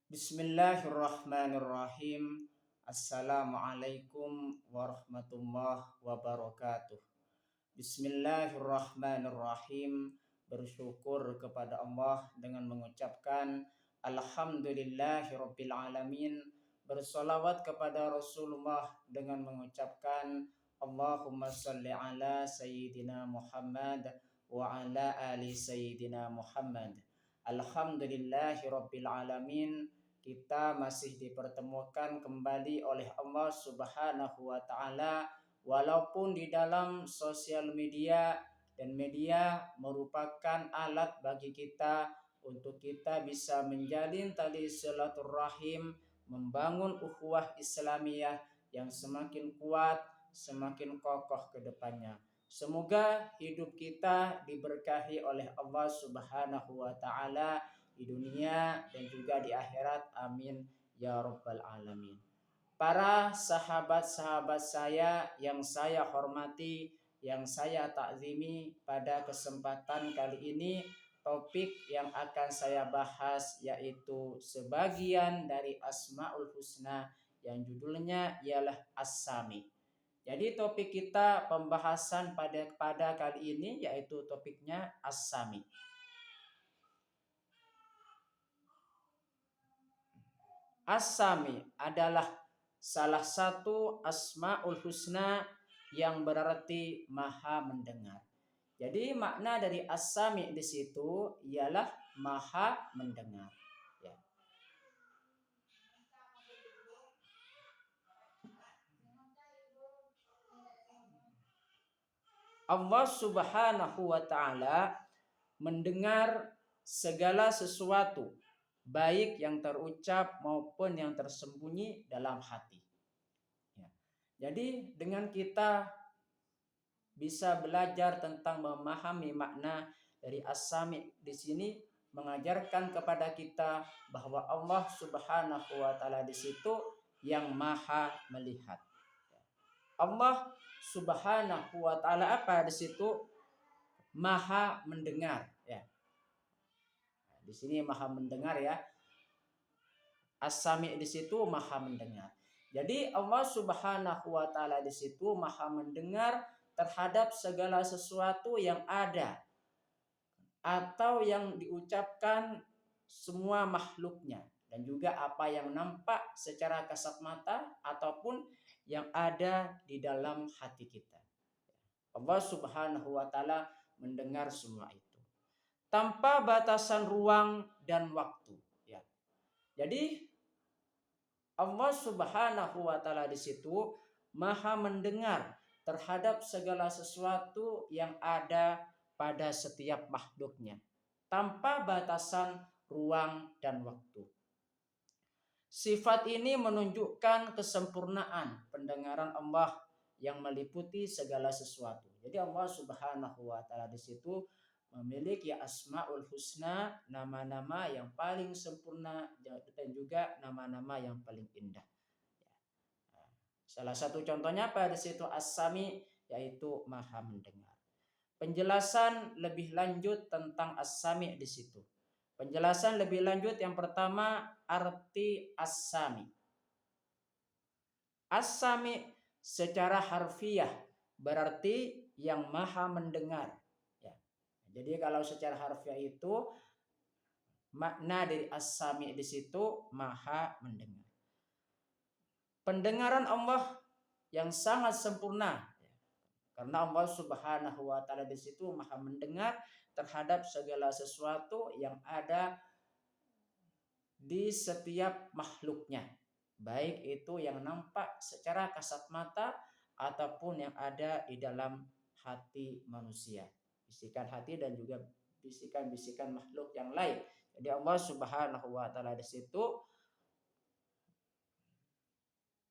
Bismillahirrahmanirrahim. Assalamualaikum warahmatullahi wabarakatuh. Bismillahirrahmanirrahim. Bersyukur kepada Allah dengan mengucapkan Alhamdulillahirabbil alamin. Bersolawat kepada Rasulullah dengan mengucapkan Allahumma salli ala Sayyidina Muhammad wa ala ali Sayyidina Muhammad. Alhamdulillahirabbil alamin. Kita masih dipertemukan kembali oleh Allah Subhanahu wa taala, walaupun di dalam sosial media, dan media merupakan alat bagi kita untuk kita bisa menjalin tali silaturahim, membangun ukhuwah Islamiyah yang semakin kuat, semakin kokoh ke depannya. Semoga hidup kita diberkahi oleh Allah Subhanahu wa taala di dunia dan juga di akhirat. Amin ya rabbal alamin. Para sahabat-sahabat saya yang saya hormati, yang saya takzimi, pada kesempatan kali ini topik yang akan saya bahas yaitu sebagian dari Asmaul Husna yang judulnya ialah As-Sami. Jadi topik kita pembahasan pada kali ini yaitu topiknya As-Sami. As-Sami adalah salah satu Asmaul Husna yang berarti Maha mendengar. Jadi makna dari As-Sami di situ ialah Maha mendengar. Ya. Allah Subhanahu wa taala mendengar segala sesuatu, baik yang terucap maupun yang tersembunyi dalam hati. Ya. Jadi dengan kita bisa belajar tentang memahami makna dari As-Sami di sini mengajarkan kepada kita bahwa Allah Subhanahu wa taala di situ yang Maha melihat. Allah Subhanahu wa taala apa di situ? Maha mendengar, ya. Di sini Maha mendengar, ya. As-Sami di situ Maha mendengar. Jadi Allah Subhanahu wa taala di situ Maha mendengar terhadap segala sesuatu yang ada atau yang diucapkan semua makhluknya, dan juga apa yang nampak secara kasat mata ataupun yang ada di dalam hati kita. Allah Subhanahu wa taala mendengar semua itu tanpa batasan ruang dan waktu, ya. Jadi Allah Subhanahu wa taala di situ Maha mendengar terhadap segala sesuatu yang ada pada setiap makhluknya tanpa batasan ruang dan waktu. Sifat ini menunjukkan kesempurnaan pendengaran Allah yang meliputi segala sesuatu. Jadi Allah Subhanahu wa taala di situ memiliki Asmaul Husna, nama-nama yang paling sempurna dan juga nama-nama yang paling indah. Salah satu contohnya pada situ As-Sami, yaitu Maha mendengar. Penjelasan lebih lanjut tentang As-Sami di situ. Penjelasan lebih lanjut yang pertama, arti As-Sami. As-Sami secara harfiah berarti yang Maha mendengar. Ya. Jadi kalau secara harfiah itu makna dari As-Sami di situ Maha mendengar. Pendengaran Allah yang sangat sempurna, karena Allah Subhanahu wa taala di situ Maha mendengar terhadap segala sesuatu yang ada di setiap makhluknya, baik itu yang nampak secara kasat mata ataupun yang ada di dalam hati manusia, bisikan hati dan juga bisikan-bisikan makhluk yang lain. Jadi Allah Subhanahu wa taala di situ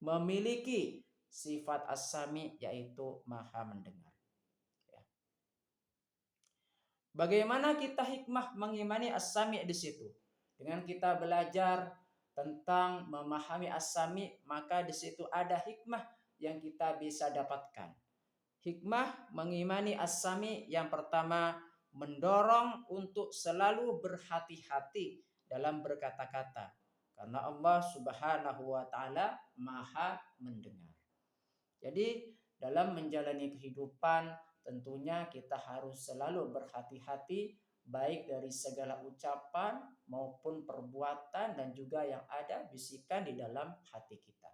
memiliki sifat As-Sami, yaitu Maha mendengar. Ya. Bagaimana kita hikmah mengimani As-Sami di situ? Dengan kita belajar tentang memahami As-Sami, maka di situ ada hikmah yang kita bisa dapatkan. Hikmah mengimani As-Sami yang pertama, mendorong untuk selalu berhati-hati dalam berkata-kata. karena Allah Subhanahu wa taala Maha mendengar. Jadi dalam menjalani kehidupan tentunya kita harus selalu berhati-hati baik dari segala ucapan maupun perbuatan dan juga yang ada bisikan di dalam hati kita.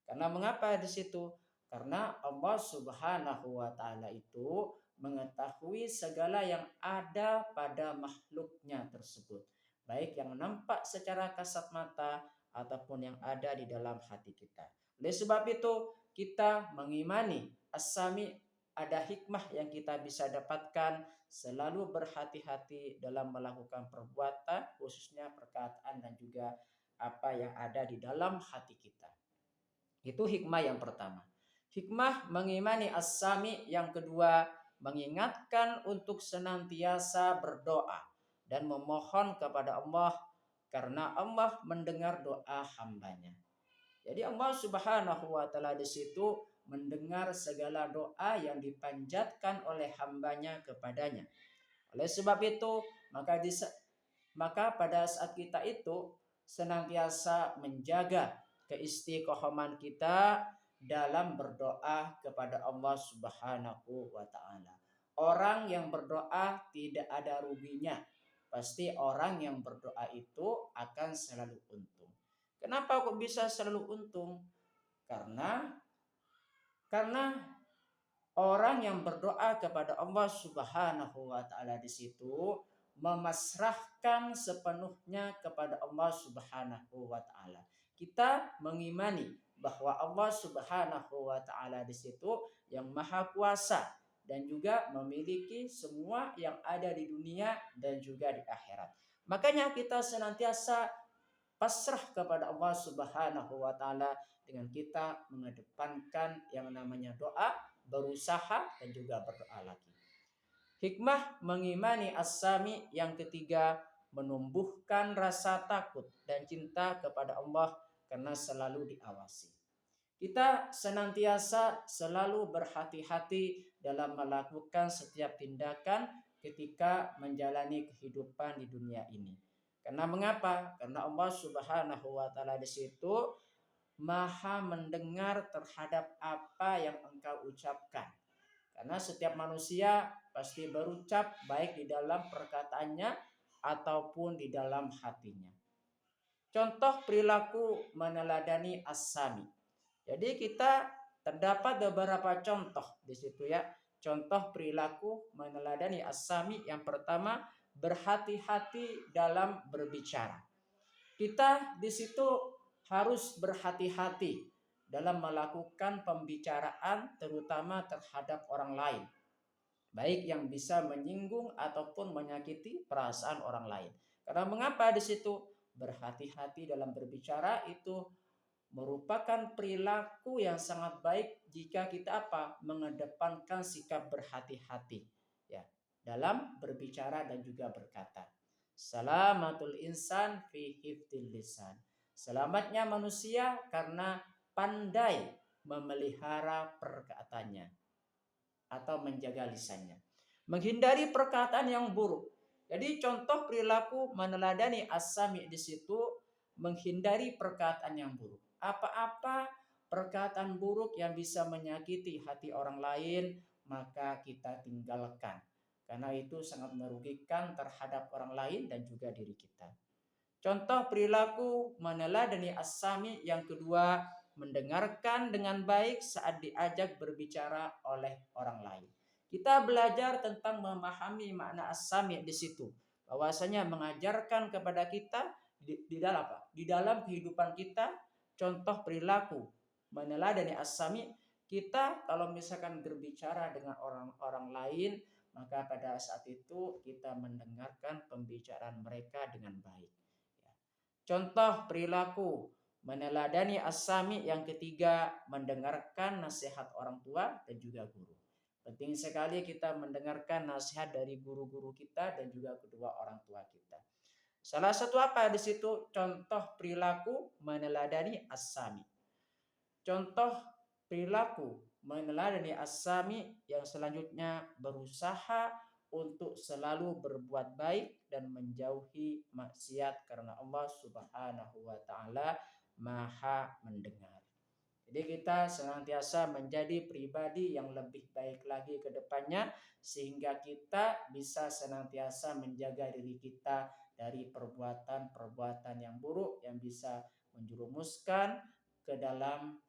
Karena mengapa di situ? Karena Allah Subhanahu wa taala itu mengetahui segala yang ada pada makhluknya tersebut, baik yang nampak secara kasat mata ataupun yang ada di dalam hati kita. Oleh sebab itu, kita mengimani as-sami, ada hikmah yang kita bisa dapatkan selalu berhati-hati dalam melakukan perbuatan, khususnya perkataan dan juga apa yang ada di dalam hati kita. Itu hikmah yang pertama. Hikmah mengimani as-sami yang kedua, mengingatkan untuk senantiasa berdoa dan memohon kepada Allah karena Allah mendengar doa hambanya. Jadi Allah Subhanahu wa taala di situ mendengar segala doa yang dipanjatkan oleh hambanya kepadanya. Oleh sebab itu, maka pada saat kita itu senantiasa menjaga keistiqomahan kita dalam berdoa kepada Allah Subhanahu wa taala. Orang yang berdoa tidak ada ruginya. Pasti orang yang berdoa itu akan selalu untung. Kenapa kok bisa selalu untung? Karena orang yang berdoa kepada Allah Subhanahu wa taala di situ memasrahkan sepenuhnya kepada Allah Subhanahu wa taala. Kita mengimani bahwa Allah Subhanahu wa taala di situ yang maha kuasa dan juga memiliki semua yang ada di dunia dan juga di akhirat. Makanya kita senantiasa pasrah kepada Allah Subhanahu wa taala dengan kita mengedepankan yang namanya doa, berusaha dan juga berdoa lagi. Hikmah mengimani as-sami yang ketiga, menumbuhkan rasa takut dan cinta kepada Allah karena selalu diawasi. Kita senantiasa selalu berhati-hati dalam melakukan setiap tindakan ketika menjalani kehidupan di dunia ini. Karena mengapa? Karena Allah Subhanahu wa taala di situ Maha mendengar terhadap apa yang engkau ucapkan. Karena setiap manusia pasti berucap baik di dalam perkataannya ataupun di dalam hatinya. Contoh perilaku meneladani as-sami. Jadi kita terdapat beberapa contoh di situ ya. Contoh perilaku meneladani as-sami yang pertama, berhati-hati dalam berbicara. Kita di situ harus berhati-hati dalam melakukan pembicaraan terutama terhadap orang lain. Baik yang bisa menyinggung ataupun menyakiti perasaan orang lain. Karena mengapa di situ berhati-hati dalam berbicara itu merupakan perilaku yang sangat baik jika kita mengedepankan sikap berhati-hati ya dalam berbicara dan juga berkata. Salamatul insan fi hifdzil lisan. Selamatnya manusia karena pandai memelihara perkataannya atau menjaga lisannya. Menghindari perkataan yang buruk. Jadi contoh perilaku meneladani as-sami di situ menghindari perkataan yang buruk. Apa-apa perkataan buruk yang bisa menyakiti hati orang lain maka kita tinggalkan. Karena itu sangat merugikan terhadap orang lain dan juga diri kita. Contoh perilaku meneladani as-sami yang kedua, mendengarkan dengan baik saat diajak berbicara oleh orang lain. Kita belajar tentang memahami makna as-sami di situ. Bahwasanya mengajarkan kepada kita di dalam apa? Di dalam kehidupan kita, contoh perilaku meneladani as-sami, kita kalau misalkan berbicara dengan orang-orang lain, maka pada saat itu kita mendengarkan pembicaraan mereka dengan baik. Contoh perilaku meneladani as-sami yang ketiga, mendengarkan nasihat orang tua dan juga guru. Penting sekali kita mendengarkan nasihat dari guru-guru kita dan juga kedua orang tua kita. Salah satu apa di situ? Contoh perilaku meneladani as-sami. Contoh perilaku meneladani as-sami yang selanjutnya berusaha untuk selalu berbuat baik dan menjauhi maksiat karena Allah Subhanahu wa taala Maha mendengar. Jadi kita senantiasa menjadi pribadi yang lebih baik lagi ke depannya sehingga kita bisa senantiasa menjaga diri kita dari perbuatan-perbuatan yang buruk yang bisa menjerumuskan ke dalam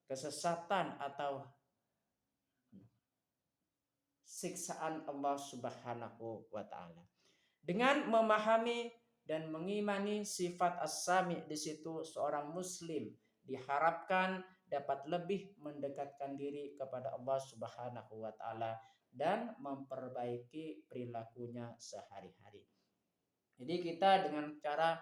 kesesatan atau siksaan Allah Subhanahu wa taala. Dengan memahami dan mengimani sifat as-sami di situ, seorang muslim diharapkan dapat lebih mendekatkan diri kepada Allah Subhanahu wa taala dan memperbaiki perilakunya sehari-hari. Jadi kita dengan cara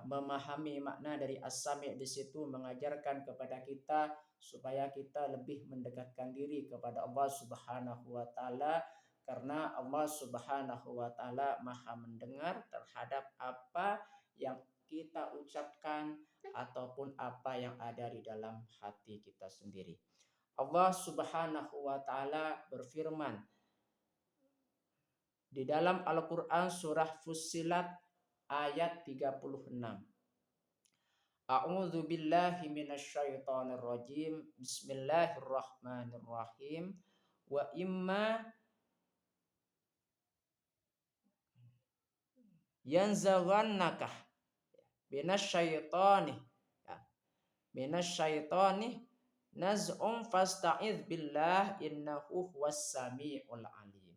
memahami makna dari as-sami di situ mengajarkan kepada kita supaya kita lebih mendekatkan diri kepada Allah Subhanahu wa taala karena Allah Subhanahu wa taala Maha mendengar terhadap apa yang kita ucapkan ataupun apa yang ada di dalam hati kita sendiri. Allah Subhanahu wa taala berfirman di dalam Al-Qur'an surah Fussilat ayat 36. A'udzu billahi minasyaitonir rajim. Bismillahirrahmanirrahim. Wa imma yanzaghannaka minasyaitani naz'um fasta'iz billah innahu huwas samiul alim.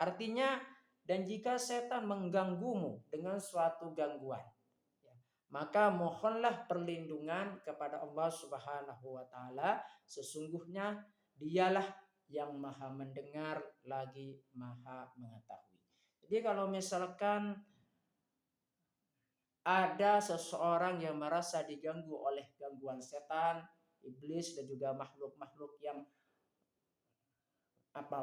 Artinya, dan jika setan mengganggumu dengan suatu gangguan, maka mohonlah perlindungan kepada Allah Subhanahu wa taala, sesungguhnya dialah yang Maha mendengar lagi Maha mengetahui. Jadi kalau misalkan ada seseorang yang merasa diganggu oleh gangguan setan, iblis dan juga makhluk-makhluk yang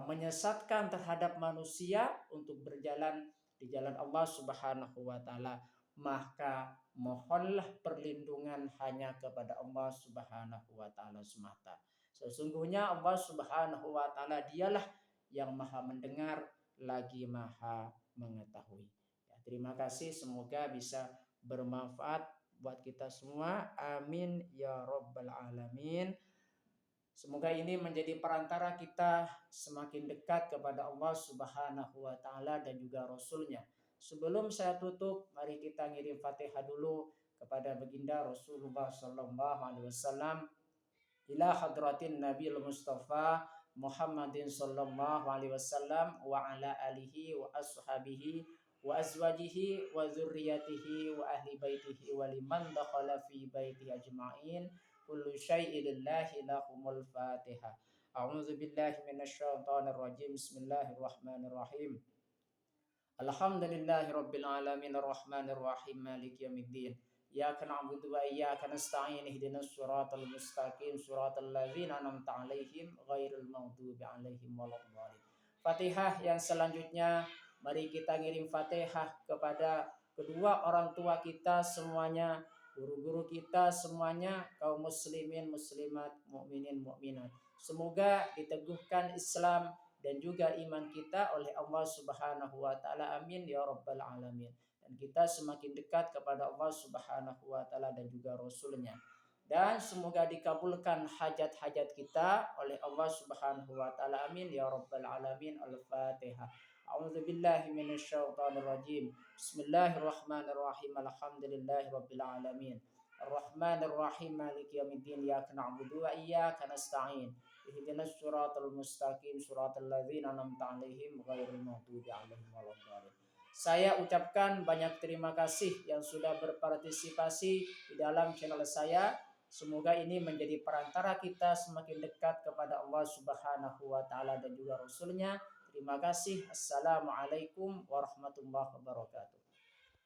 menyesatkan terhadap manusia untuk berjalan di jalan Allah Subhanahu wa taala, maka mohonlah perlindungan hanya kepada Allah Subhanahu wa taala semata. Sesungguhnya Allah Subhanahu wa taala dialah yang Maha mendengar lagi Maha mengetahui. Ya, terima kasih, semoga bisa bermanfaat buat kita semua. Amin ya rabbal alamin. Semoga ini menjadi perantara kita semakin dekat kepada Allah Subhanahu wa taala dan juga Rasul-Nya. Sebelum saya tutup, mari kita ngirim Fatihah dulu kepada baginda Rasulullah sallallahu alaihi wasallam. Ila hadratin Nabil Mustafa Muhammadin sallallahu alaihi wasallam wa ala alihi wa ashabihi wa azwajihi wa dzurriyyatihi wa ahli baitihi wa liman dakhala fi baiti ajma'in. Kullu syai'in lillahi lahumul Fatihah. A'udzu billahi minasyaitonir rajim. Bismillahirrahmanirrahim. Alhamdulillahi rabbil alamin arrahmanir rahim maliki yaumiddin. Iyyaka na'budu wa iyyaka nasta'in ihdinas siratal mustaqim siratal ladzina an'amta 'alaihim ghairil maghdubi 'alaihim waladdallin. Fatihah yang selanjutnya mari kita ngirim Fatihah kepada kedua orang tua kita semuanya, guru-guru kita semuanya, kaum muslimin muslimat, mukminin mukminat. Semoga diteguhkan Islam dan juga iman kita oleh Allah Subhanahu wa taala. Amin ya rabbal alamin. Dan kita semakin dekat kepada Allah Subhanahu wa taala dan juga Rasul-Nya. Dan semoga dikabulkan hajat-hajat kita oleh Allah Subhanahu wa taala. Amin ya rabbal alamin. Al-Fatihah. A'udzu billahi minasyaitonir rajim. Bismillahirrahmanirrahim. Alhamdulillahi rabbil alamin. Ar-Rahmanir Rahim Maliki yaumiddin. Iyyaka na'budu wa iyyaka nasta'in. Ihdinas siratal mustaqim siratal ladzina an'amta 'alaihim ghairil maghdubi 'alaihim waladdallin. Saya ucapkan banyak terima kasih yang sudah berpartisipasi di dalam channel saya. Semoga ini menjadi perantara kita semakin dekat kepada Allah Subhanahu wa taala dan juga Rasul-Nya. Terima kasih. Assalamualaikum warahmatullahi wabarakatuh.